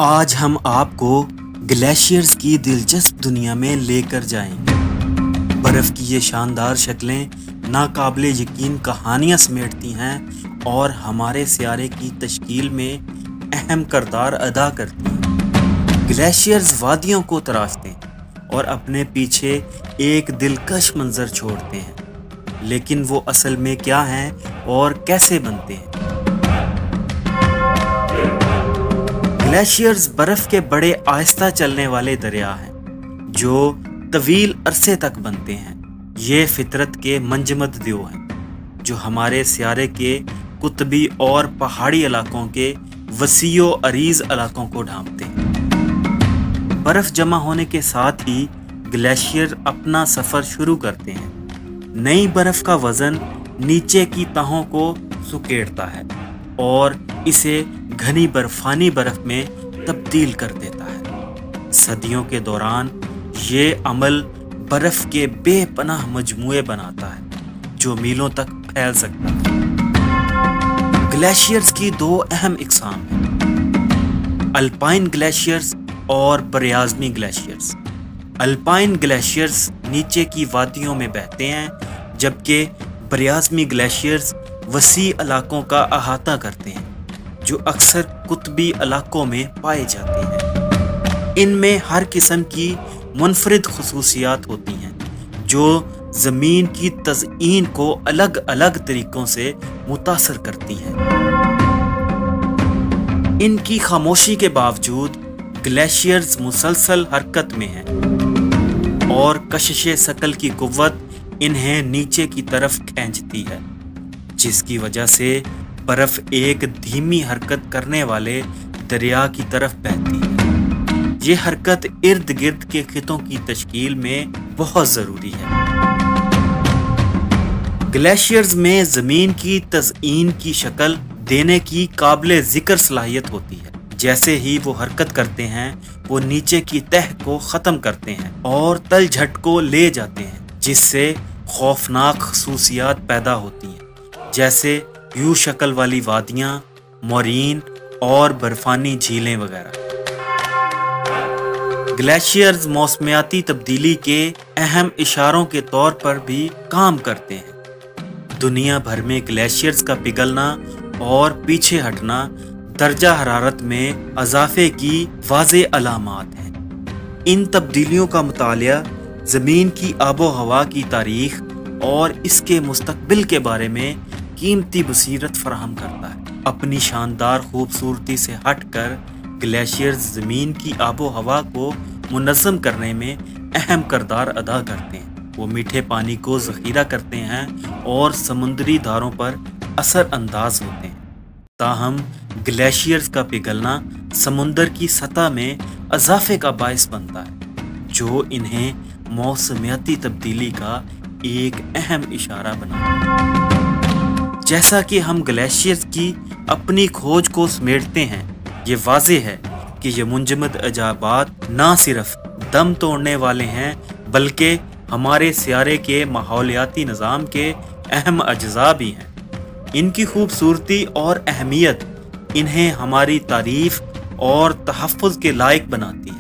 آج ہم آپ کو گلیشیئرز کی دلچسپ دنیا میں لے کر جائیں گے۔ برف کی یہ شاندار شکلیں ناقابل یقین کہانیاں سمیٹتی ہیں اور ہمارے سیارے کی تشکیل میں اہم کردار ادا کرتی ہیں۔ گلیشیئرز وادیوں کو تراشتے ہیں اور اپنے پیچھے ایک دلکش منظر چھوڑتے ہیں، لیکن وہ اصل میں کیا ہیں اور کیسے بنتے ہیں؟ گلیشیئرز برف کے بڑے آہستہ چلنے والے دریا ہیں جو طویل عرصے تک بنتے ہیں۔ یہ فطرت کے منجمد دیو ہیں جو ہمارے سیارے کے قطبی اور پہاڑی علاقوں کے وسیع و عریض علاقوں کو ڈھانپتے ہیں۔ برف جمع ہونے کے ساتھ ہی گلیشیئر اپنا سفر شروع کرتے ہیں۔ نئی برف کا وزن نیچے کی تہوں کو سکیڑتا ہے اور اسے گھنی برفانی برف میں تبدیل کر دیتا ہے۔ صدیوں کے دوران یہ عمل برف کے بے پناہ مجموعے بناتا ہے جو میلوں تک پھیل سکتا ہے۔ گلیشیئرز کی دو اہم اقسام ہیں: الپائن گلیشیئرز اور براعظمی گلیشیئرز۔ الپائن گلیشیئرز نیچے کی وادیوں میں بہتے ہیں، جبکہ براعظمی گلیشیئرز وسیع علاقوں کا احاطہ کرتے ہیں جو اکثر قطبی علاقوں میں پائے جاتے ہیں۔ ان میں ہر قسم کی منفرد خصوصیات ہوتی ہیں جو زمین کی تزئین کو الگ الگ طریقوں سے متاثر کرتی ہیں۔ ان کی خاموشی کے باوجود گلیشیئرز مسلسل حرکت میں ہیں اور کشش ثقل کی قوت انہیں نیچے کی طرف کھینچتی ہے، جس کی وجہ سے برف ایک دھیمی حرکت کرنے والے دریا کی طرف بہتی ہے۔ یہ حرکت ارد گرد کے خطوں کی تشکیل میں بہت ضروری ہے۔ گلیشیئرز میں زمین کی تزئین کی شکل دینے کی قابل ذکر صلاحیت ہوتی ہے۔ جیسے ہی وہ حرکت کرتے ہیں، وہ نیچے کی تہہ کو ختم کرتے ہیں اور تل جھٹ کو لے جاتے ہیں، جس سے خوفناک خصوصیات پیدا ہوتی ہیں، جیسے یو شکل والی وادیاں، مورین اور برفانی جھیلیں وغیرہ۔ گلیشیئرز موسمیاتی تبدیلی کے اہم اشاروں کے طور پر بھی کام کرتے ہیں۔ دنیا بھر میں گلیشیئرز کا پگھلنا اور پیچھے ہٹنا درجہ حرارت میں اضافے کی واضح علامات ہیں۔ ان تبدیلیوں کا مطالعہ زمین کی آب و ہوا کی تاریخ اور اس کے مستقبل کے بارے میں قیمتی بصیرت فراہم کرتا ہے۔ اپنی شاندار خوبصورتی سے ہٹ کر گلیشیئرز زمین کی آب و ہوا کو منظم کرنے میں اہم کردار ادا کرتے ہیں۔ وہ میٹھے پانی کو ذخیرہ کرتے ہیں اور سمندری دھاروں پر اثر انداز ہوتے ہیں۔ تاہم گلیشیئرز کا پگھلنا سمندر کی سطح میں اضافے کا باعث بنتا ہے، جو انہیں موسمیاتی تبدیلی کا ایک اہم اشارہ بناتا ہے۔ جیسا کہ ہم گلیشیئرز کی اپنی کھوج کو سمیٹتے ہیں، یہ واضح ہے کہ یہ منجمد عجائبات نہ صرف دم توڑنے والے ہیں بلکہ ہمارے سیارے کے ماحولیاتی نظام کے اہم اجزاء بھی ہیں۔ ان کی خوبصورتی اور اہمیت انہیں ہماری تعریف اور تحفظ کے لائق بناتی ہے۔